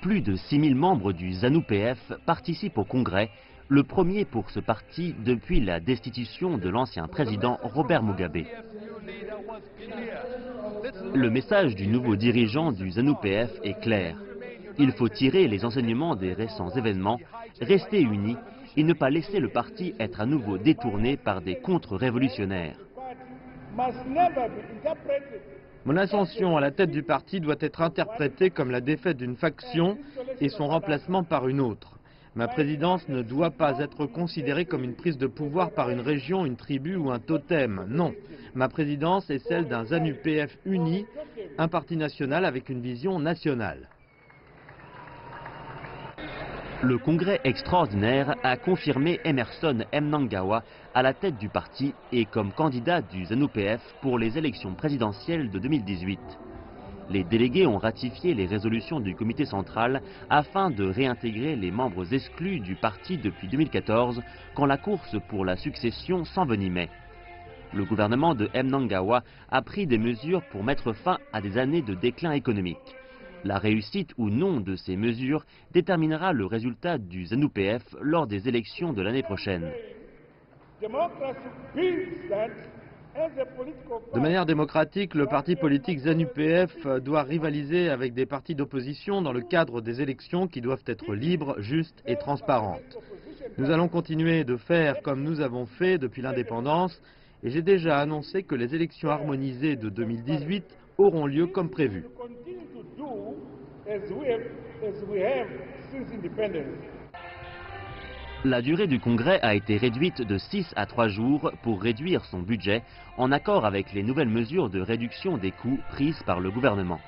Plus de 6000 membres du ZANU-PF participent au congrès, le premier pour ce parti depuis la destitution de l'ancien président Robert Mugabe. Le message du nouveau dirigeant du ZANU-PF est clair. Il faut tirer les enseignements des récents événements, rester unis et ne pas laisser le parti être à nouveau détourné par des contre-révolutionnaires. Mon ascension à la tête du parti doit être interprétée comme la défaite d'une faction et son remplacement par une autre. Ma présidence ne doit pas être considérée comme une prise de pouvoir par une région, une tribu ou un totem. Non, ma présidence est celle d'un ZANU-PF uni, un parti national avec une vision nationale. Le congrès extraordinaire a confirmé Emmerson Mnangagwa à la tête du parti et comme candidat du ZANU-PF pour les élections présidentielles de 2018. Les délégués ont ratifié les résolutions du comité central afin de réintégrer les membres exclus du parti depuis 2014 quand la course pour la succession s'envenimait. Le gouvernement de Mnangagwa a pris des mesures pour mettre fin à des années de déclin économique. La réussite ou non de ces mesures déterminera le résultat du ZANU-PF lors des élections de l'année prochaine. De manière démocratique, le parti politique ZANU-PF doit rivaliser avec des partis d'opposition dans le cadre des élections qui doivent être libres, justes et transparentes. Nous allons continuer de faire comme nous avons fait depuis l'indépendance et j'ai déjà annoncé que les élections harmonisées de 2018 auront lieu comme prévu. La durée du congrès a été réduite de 6 à 3 jours pour réduire son budget en accord avec les nouvelles mesures de réduction des coûts prises par le gouvernement.